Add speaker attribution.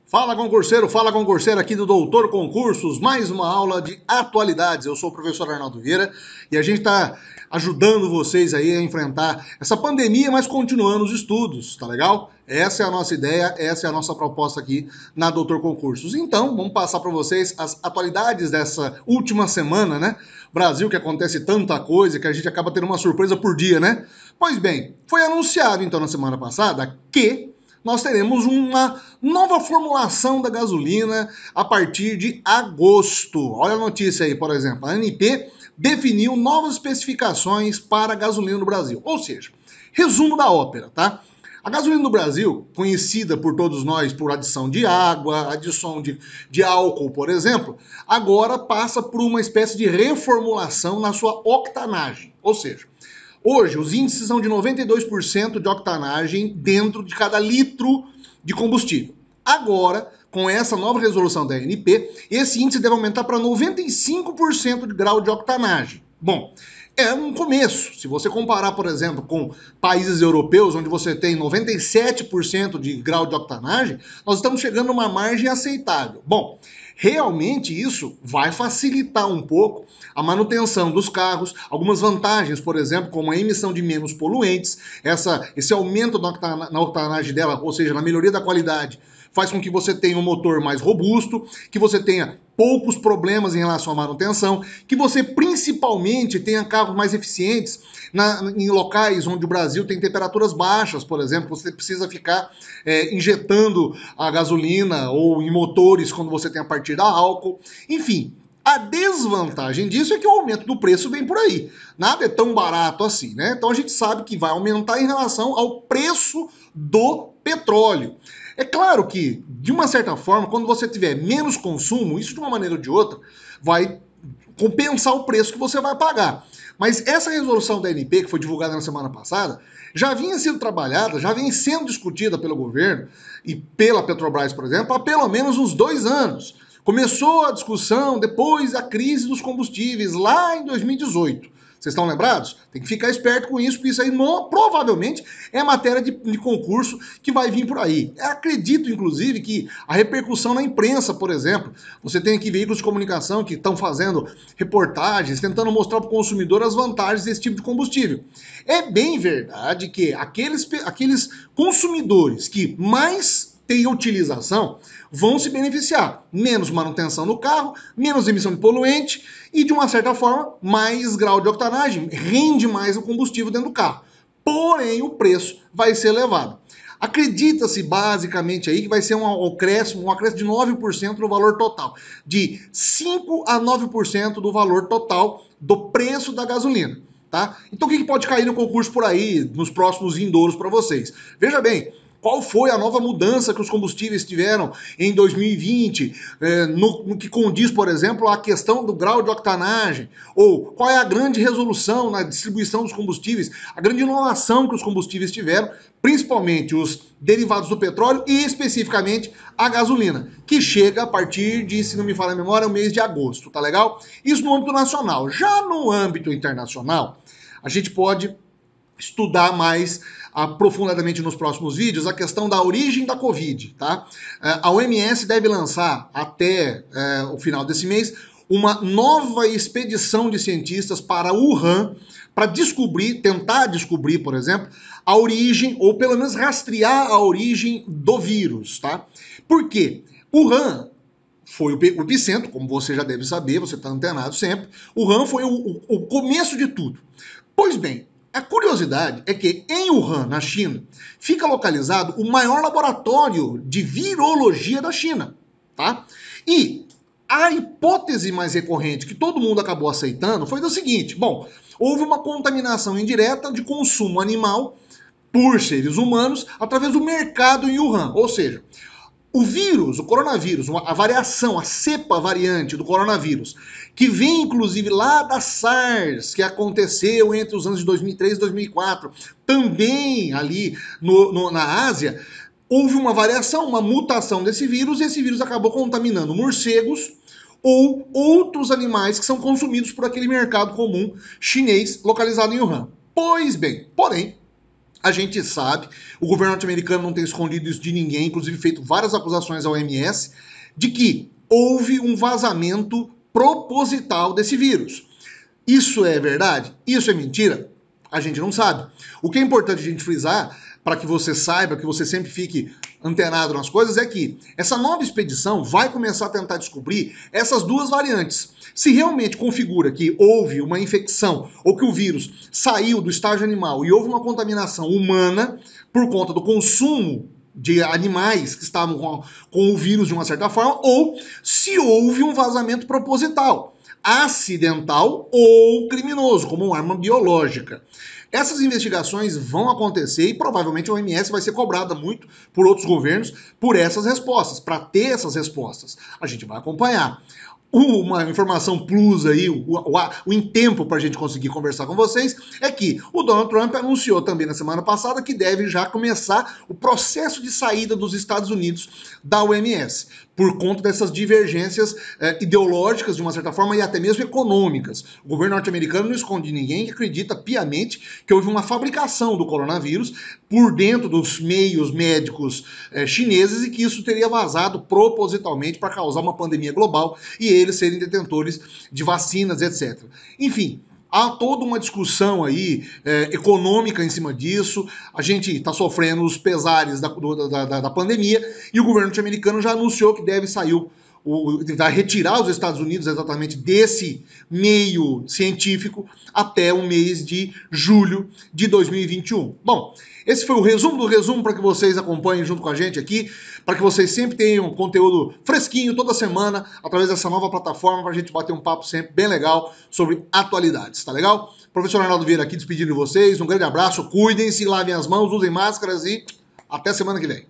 Speaker 1: Fala concurseiro aqui do Doutor Concursos, mais uma aula de atualidades. Eu sou o professor Arnaldo Vieira e a gente está ajudando vocês aí a enfrentar essa pandemia, mas continuando os estudos, tá legal? Essa é a nossa ideia, essa é a nossa proposta aqui na Doutor Concursos. Então, vamos passar para vocês as atualidades dessa última semana, né? Brasil, que acontece tanta coisa que a gente acaba tendo uma surpresa por dia, né? Pois bem, foi anunciado então na semana passada que nós teremos uma nova formulação da gasolina a partir de agosto. Olha a notícia aí, por exemplo. A ANP definiu novas especificações para a gasolina no Brasil. Ou seja, resumo da ópera, tá? A gasolina no Brasil, conhecida por todos nós por adição de água, adição de álcool, por exemplo, agora passa por uma espécie de reformulação na sua octanagem. Ou seja, hoje, os índices são de 92% de octanagem dentro de cada litro de combustível. Agora, com essa nova resolução da ANP, esse índice deve aumentar para 95% de grau de octanagem. Bom, é um começo. Se você comparar, por exemplo, com países europeus, onde você tem 97% de grau de octanagem, nós estamos chegando a uma margem aceitável. Bom, realmente isso vai facilitar um pouco a manutenção dos carros, algumas vantagens, por exemplo, como a emissão de menos poluentes, esse aumento na octanagem dela, ou seja, na melhoria da qualidade, faz com que você tenha um motor mais robusto, que você tenha poucos problemas em relação à manutenção, que você principalmente tenha carros mais eficientes em locais onde o Brasil tem temperaturas baixas, por exemplo, você precisa ficar injetando a gasolina ou em motores quando você tem a partida a álcool, enfim. A desvantagem disso é que o aumento do preço vem por aí. Nada é tão barato assim, né? Então a gente sabe que vai aumentar em relação ao preço do petróleo. É claro que, de uma certa forma, quando você tiver menos consumo, isso de uma maneira ou de outra vai compensar o preço que você vai pagar. Mas essa resolução da ANP, que foi divulgada na semana passada, já vinha sendo trabalhada, já vinha sendo discutida pelo governo e pela Petrobras, por exemplo, há pelo menos uns 2 anos. Começou a discussão depois da crise dos combustíveis, lá em 2018. Vocês estão lembrados? Tem que ficar esperto com isso, porque isso aí provavelmente é matéria de concurso que vai vir por aí. Eu acredito, inclusive, que a repercussão na imprensa, por exemplo, você tem aqui veículos de comunicação que estão fazendo reportagens, tentando mostrar para o consumidor as vantagens desse tipo de combustível. É bem verdade que aqueles consumidores que mais têm utilização vão se beneficiar. Menos manutenção no carro, menos emissão de poluente e, de uma certa forma, mais grau de octanagem. Rende mais o combustível dentro do carro. Porém, o preço vai ser elevado. Acredita-se basicamente aí que vai ser um acréscimo de 9% no valor total. De 5 a 9% do valor total do preço da gasolina. Tá? Então o que pode cair no concurso por aí, nos próximos vindouros para vocês? Veja bem, qual foi a nova mudança que os combustíveis tiveram em 2020, no que condiz, por exemplo, a questão do grau de octanagem? Ou qual é a grande resolução na distribuição dos combustíveis, a grande inovação que os combustíveis tiveram, principalmente os derivados do petróleo e especificamente a gasolina, que chega a partir de, se não me falha a memória, o mês de agosto, tá legal? Isso no âmbito nacional. Já no âmbito internacional, a gente pode estudar mais aprofundadamente nos próximos vídeos a questão da origem da Covid, tá? A OMS deve lançar até o final desse mês uma nova expedição de cientistas para Wuhan para tentar descobrir, por exemplo, a origem, ou pelo menos rastrear a origem do vírus, tá? Por quê? Wuhan foi o epicentro, como você já deve saber, você está antenado sempre. Wuhan foi o começo de tudo. Pois bem, a curiosidade é que em Wuhan, na China, fica localizado o maior laboratório de virologia da China, tá? E a hipótese mais recorrente que todo mundo acabou aceitando foi do seguinte: bom, houve uma contaminação indireta de consumo animal por seres humanos através do mercado em Wuhan, ou seja, o vírus, o coronavírus, a variação, a cepa variante do coronavírus, que vem inclusive lá da SARS, que aconteceu entre os anos de 2003 e 2004, também ali na Ásia, houve uma variação, uma mutação desse vírus, e esse vírus acabou contaminando morcegos ou outros animais que são consumidos por aquele mercado comum chinês localizado em Wuhan. Pois bem, porém, A gente sabe, o governo norte-americano não tem escondido isso de ninguém, inclusive feito várias acusações à OMS, de que houve um vazamento proposital desse vírus. Isso é verdade? Isso é mentira? A gente não sabe. O que é importante a gente frisar, para que você saiba, que você sempre fique antenado nas coisas, é que essa nova expedição vai começar a tentar descobrir essas duas variantes. Se realmente configura que houve uma infecção ou que o vírus saiu do estágio animal e houve uma contaminação humana por conta do consumo de animais que estavam com o vírus de uma certa forma, ou se houve um vazamento proposital, acidental ou criminoso, como uma arma biológica. Essas investigações vão acontecer e provavelmente a OMS vai ser cobrada muito por outros governos por essas respostas, para ter essas respostas. A gente vai acompanhar. Uma informação plus aí, em tempo para a gente conseguir conversar com vocês, é que o Donald Trump anunciou também na semana passada que deve já começar o processo de saída dos Estados Unidos da OMS, por conta dessas divergências ideológicas, de uma certa forma, e até mesmo econômicas. O governo norte-americano não esconde ninguém que acredita piamente que houve uma fabricação do coronavírus por dentro dos meios médicos chineses e que isso teria vazado propositalmente para causar uma pandemia global e eles serem detentores de vacinas, etc. Enfim, há toda uma discussão aí econômica em cima disso. A gente está sofrendo os pesares da pandemia e o governo norte-americano já anunciou que deve sair vai retirar os Estados Unidos exatamente desse meio científico até o mês de julho de 2021. Bom, esse foi o resumo do resumo para que vocês acompanhem junto com a gente aqui, para que vocês sempre tenham conteúdo fresquinho toda semana através dessa nova plataforma para a gente bater um papo sempre bem legal sobre atualidades, tá legal? Professor Arnaldo Vieira aqui despedindo de vocês, um grande abraço, cuidem-se, lavem as mãos, usem máscaras e até semana que vem.